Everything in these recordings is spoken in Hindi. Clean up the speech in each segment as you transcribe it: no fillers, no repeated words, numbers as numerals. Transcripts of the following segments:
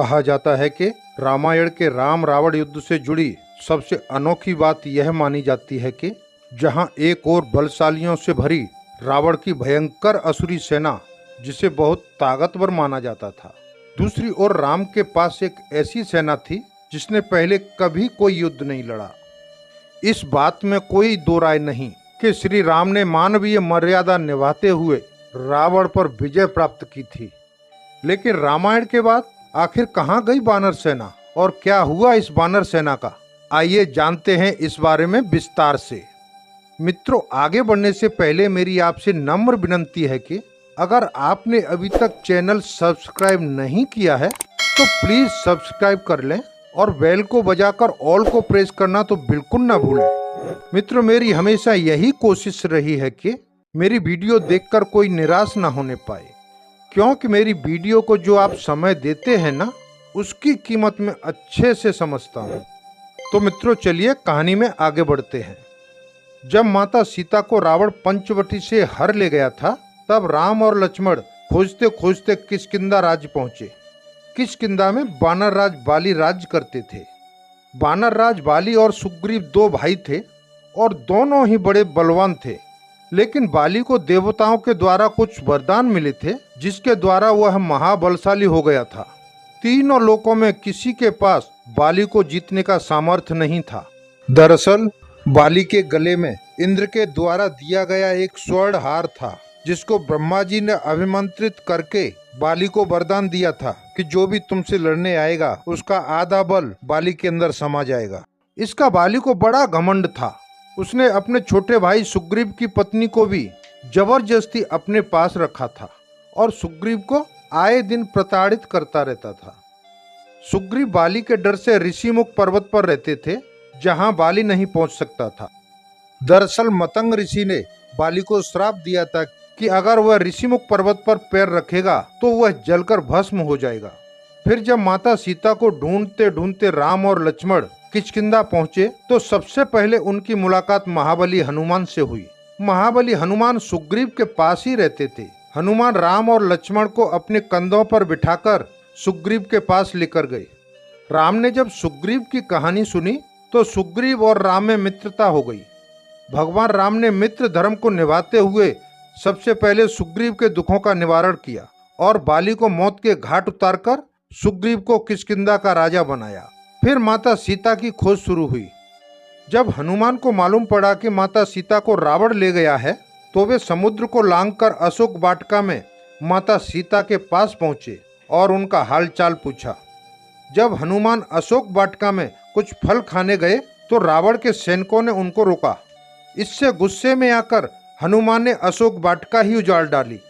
कहा जाता है कि रामायण के राम रावण युद्ध से जुड़ी सबसे अनोखी बात यह मानी जाती है कि जहां एक ओर बलशालियों से भरी रावण की भयंकर असुरी सेना, जिसे बहुत ताकतवर माना जाता था, दूसरी ओर राम के पास एक ऐसी सेना थी जिसने पहले कभी कोई युद्ध नहीं लड़ा। इस बात में कोई दो राय नहीं कि श्री राम ने मानवीय मर्यादा निभाते हुए रावण पर विजय प्राप्त की थी। लेकिन रामायण के बाद आखिर कहाँ गई वानर सेना और क्या हुआ इस वानर सेना का? आइए जानते हैं इस बारे में विस्तार से। मित्रों, आगे बढ़ने से पहले मेरी आपसे नम्र विनती है कि अगर आपने अभी तक चैनल सब्सक्राइब नहीं किया है तो प्लीज सब्सक्राइब कर लें और बेल को बजाकर ऑल को प्रेस करना तो बिल्कुल ना भूलें। मित्रों, मेरी हमेशा यही कोशिश रही है कि मेरी वीडियो देखकर कोई निराश ना होने पाए, क्योंकि मेरी वीडियो को जो आप समय देते हैं ना, उसकी कीमत मैं अच्छे से समझता हूँ। तो मित्रों, चलिए कहानी में आगे बढ़ते हैं। जब माता सीता को रावण पंचवटी से हर ले गया था, तब राम और लक्ष्मण खोजते खोजते किष्किंधा राज्य पहुंचे। किष्किंधा में वानर राज बाली राज्य करते थे। वानर राज बाली और सुग्रीव दो भाई थे और दोनों ही बड़े बलवान थे। लेकिन बाली को देवताओं के द्वारा कुछ वरदान मिले थे, जिसके द्वारा वह महाबलशाली हो गया था। तीनों लोकों में किसी के पास बाली को जीतने का सामर्थ्य नहीं था। दरअसल बाली के गले में इंद्र के द्वारा दिया गया एक स्वर्ण हार था, जिसको ब्रह्मा जी ने अभिमंत्रित करके बाली को वरदान दिया था कि जो भी तुमसे लड़ने आएगा उसका आधा बल बाली के अंदर समा जाएगा। इसका बाली को बड़ा घमंड था। उसने अपने छोटे भाई सुग्रीव की पत्नी को भी जबरदस्ती अपने पास रखा था और सुग्रीव को आए दिन प्रताड़ित करता रहता था। सुग्रीव बाली के डर से ऋषिमुख पर्वत पर रहते थे, जहां बाली नहीं पहुंच सकता था। दरअसल मतंग ऋषि ने बाली को श्राप दिया था कि अगर वह ऋषिमुख पर्वत पर पैर रखेगा तो वह जलकर भस्म हो जाएगा। फिर जब माता सीता को ढूंढते ढूंढते राम और लक्ष्मण किष्किंधा पहुंचे तो सबसे पहले उनकी मुलाकात महाबली हनुमान से हुई। महाबली हनुमान सुग्रीव के पास ही रहते थे। हनुमान राम और लक्ष्मण को अपने कंधों पर बिठाकर सुग्रीव के पास लेकर गए। राम ने जब सुग्रीव की कहानी सुनी तो सुग्रीव और राम में मित्रता हो गई। भगवान राम ने मित्र धर्म को निभाते हुए सबसे पहले सुग्रीव के दुखों का निवारण किया और बाली को मौत के घाट उतारकर सुग्रीव को किष्किंधा का राजा बनाया। फिर माता सीता की खोज शुरू हुई। जब हनुमान को मालूम पड़ा कि माता सीता को रावण ले गया है तो वे समुद्र को लांघकर अशोक वाटिका में माता सीता के पास पहुंचे और उनका हालचाल पूछा। जब हनुमान अशोक वाटिका में कुछ फल खाने गए तो रावण के सैनिकों ने उनको रोका। इससे गुस्से में आकर हनुमान ने अशोक वाटिका ही उजाड़ डाली।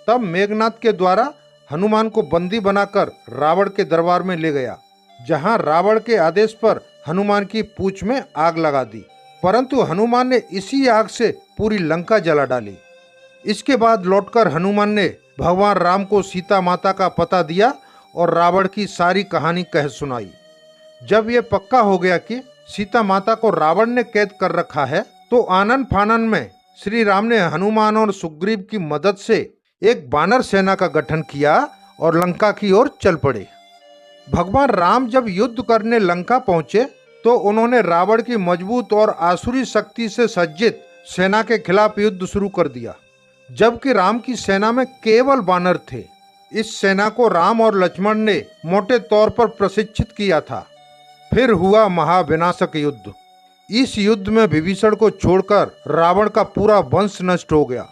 तब मेघनाद के द्वारा हनुमान को बंदी बनाकर रावण के दरबार में ले गया, जहां रावण के आदेश पर हनुमान की पूंछ में आग लगा दी, परंतु हनुमान ने इसी आग से पूरी लंका जला डाली। इसके बाद लौटकर हनुमान ने भगवान राम को सीता माता का पता दिया और रावण की सारी कहानी कह सुनाई। जब ये पक्का हो गया कि सीता माता को रावण ने कैद कर रखा है तो आनन फानन में श्री राम ने हनुमान और सुग्रीव की मदद से एक वानर सेना का गठन किया और लंका की ओर चल पड़े। भगवान राम जब युद्ध करने लंका पहुंचे तो उन्होंने रावण की मजबूत और आसुरी शक्ति से सज्जित सेना के खिलाफ युद्ध शुरू कर दिया, जबकि राम की सेना में केवल वानर थे। इस सेना को राम और लक्ष्मण ने मोटे तौर पर प्रशिक्षित किया था। फिर हुआ महाविनाशक युद्ध। इस युद्ध में विभीषण को छोड़कर रावण का पूरा वंश नष्ट हो गया।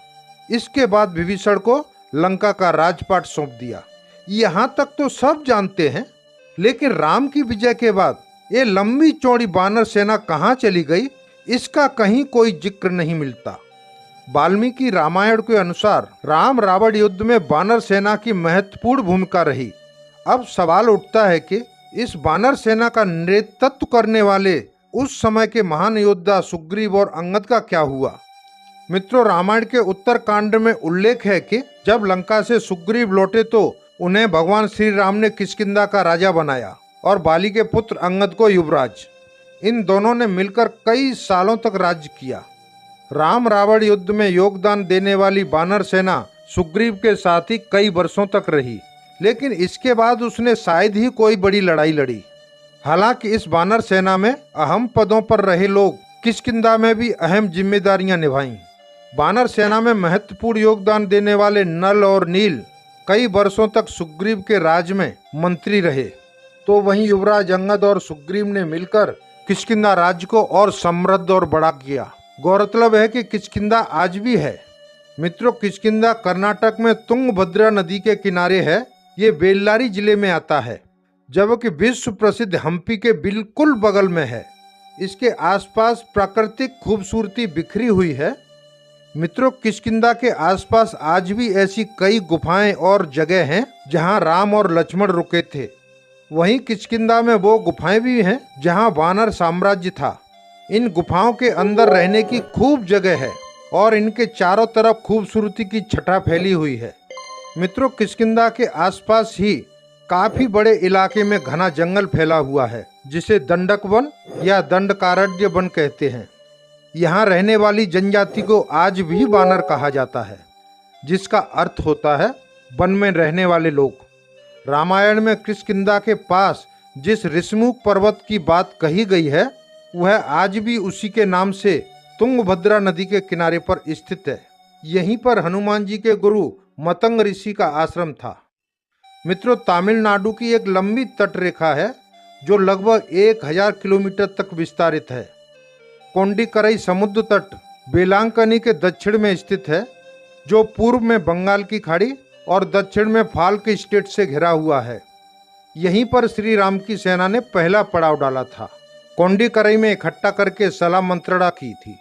इसके बाद विभीषण को लंका का राजपाट सौंप दिया। यहाँ तक तो सब जानते हैं, लेकिन राम की विजय के बाद ये लंबी चौड़ी वानर सेना कहाँ चली गई, इसका कहीं कोई जिक्र नहीं मिलता। वाल्मीकि रामायण के अनुसार राम रावण युद्ध में वानर सेना की महत्वपूर्ण भूमिका रही। अब सवाल उठता है कि इस वानर सेना का नेतृत्व करने वाले उस समय के महान योद्धा सुग्रीव और अंगद का क्या हुआ? मित्रों, रामायण के उत्तर कांड में उल्लेख है कि जब लंका से सुग्रीव लौटे तो उन्हें भगवान श्री राम ने किष्किंधा का राजा बनाया और बाली के पुत्र अंगद को युवराज। इन दोनों ने मिलकर कई सालों तक राज्य किया। राम रावण युद्ध में योगदान देने वाली वानर सेना सुग्रीव के साथ ही कई वर्षों तक रही, लेकिन इसके बाद उसने शायद ही कोई बड़ी लड़ाई लड़ी। हालांकि इस वानर सेना में अहम पदों पर रहे लोग किष्किंधा में भी अहम जिम्मेदारियां निभाईं। वानर सेना में महत्वपूर्ण योगदान देने वाले नल और नील कई वर्षों तक सुग्रीव के राज में मंत्री रहे। तो वहीं युवराज अंगद और सुग्रीव ने मिलकर किष्किंधा राज्य को और समृद्ध और बड़ा किया। गौरतलब है कि किष्किंधा आज भी है। मित्रों, किष्किंधा कर्नाटक में तुंगभद्रा नदी के किनारे है। ये बेल्लारी जिले में आता है, जबकि विश्व प्रसिद्ध हम्पी के बिल्कुल बगल में है। इसके आसपास प्राकृतिक खूबसूरती बिखरी हुई है। मित्रों, किष्किंधा के आसपास आज भी ऐसी कई गुफाएं और जगह हैं जहां राम और लक्ष्मण रुके थे। वहीं किष्किंधा में वो गुफाएं भी हैं जहां वानर साम्राज्य था। इन गुफाओं के अंदर रहने की खूब जगह है और इनके चारों तरफ खूबसूरती की छटा फैली हुई है। मित्रों, किष्किंधा के आसपास ही काफी बड़े इलाके में घना जंगल फैला हुआ है, जिसे दंडक वन या दंडकारण्य वन कहते हैं। यहाँ रहने वाली जनजाति को आज भी वानर कहा जाता है, जिसका अर्थ होता है वन में रहने वाले लोग। रामायण में किष्किंधा के पास जिस ऋषिमुख पर्वत की बात कही गई है, वह आज भी उसी के नाम से तुंगभद्रा नदी के किनारे पर स्थित है। यहीं पर हनुमान जी के गुरु मतंग ऋषि का आश्रम था। मित्रों, तमिलनाडु की एक लंबी तट रेखा है जो लगभग 1000 किलोमीटर तक विस्तारित है। कोंडिकरई समुद्र तट वेलांकनी के दक्षिण में स्थित है, जो पूर्व में बंगाल की खाड़ी और दक्षिण में फाल्क स्टेट से घिरा हुआ है। यहीं पर श्री राम की सेना ने पहला पड़ाव डाला था। कोंडिकरई में इकट्ठा करके सलाह मंत्रणा की थी।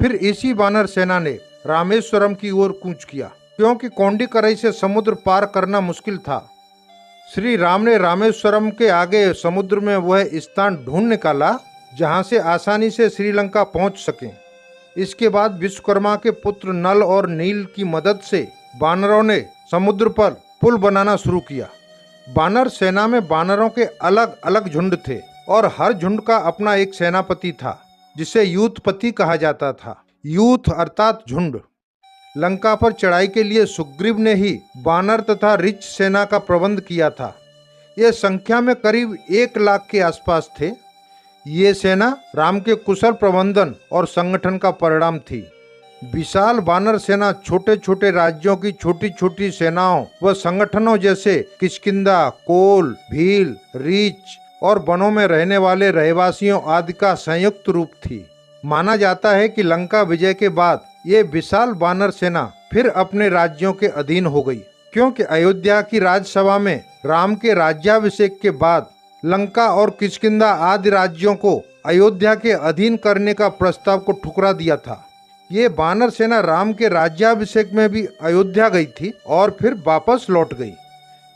फिर इसी वानर सेना ने रामेश्वरम की ओर कूच किया, क्योंकि कोंडिकरई से समुद्र पार करना मुश्किल था। श्री राम ने रामेश्वरम के आगे समुद्र में वह स्थान ढूंढ निकाला जहां से आसानी से श्रीलंका पहुंच सकें। इसके बाद विश्वकर्मा के पुत्र नल और नील की मदद से वानरों ने समुद्र पर पुल बनाना शुरू किया। वानर सेना में वानरों के अलग अलग झुंड थे और हर झुंड का अपना एक सेनापति था, जिसे यूथपति कहा जाता था। यूथ अर्थात झुंड। लंका पर चढ़ाई के लिए सुग्रीव ने ही वानर तथा रिच सेना का प्रबंध किया था। ये संख्या में करीब 1 लाख के आसपास थे। ये सेना राम के कुशल प्रबंधन और संगठन का परिणाम थी। विशाल वानर सेना छोटे छोटे राज्यों की छोटी छोटी सेनाओं व संगठनों जैसे किष्किंधा, कोल, भील, रीच और वनों में रहने वाले रहवासियों आदि का संयुक्त रूप थी। माना जाता है कि लंका विजय के बाद ये विशाल वानर सेना फिर अपने राज्यों के अधीन हो गई, क्योंकि अयोध्या की राजसभा में राम के राज्याभिषेक के बाद लंका और किष्किंधा आदि राज्यों को अयोध्या के अधीन करने का प्रस्ताव को ठुकरा दिया था। ये वानर सेना राम के राज्याभिषेक में भी अयोध्या गई थी और फिर वापस लौट गई।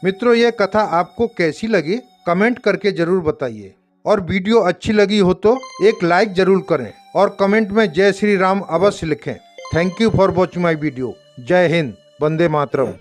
मित्रों, ये कथा आपको कैसी लगी कमेंट करके जरूर बताइए, और वीडियो अच्छी लगी हो तो एक लाइक जरूर करें और कमेंट में जय श्री राम अवश्य लिखें। Thank you for watching my video. जय हिंद, वंदे मातरम।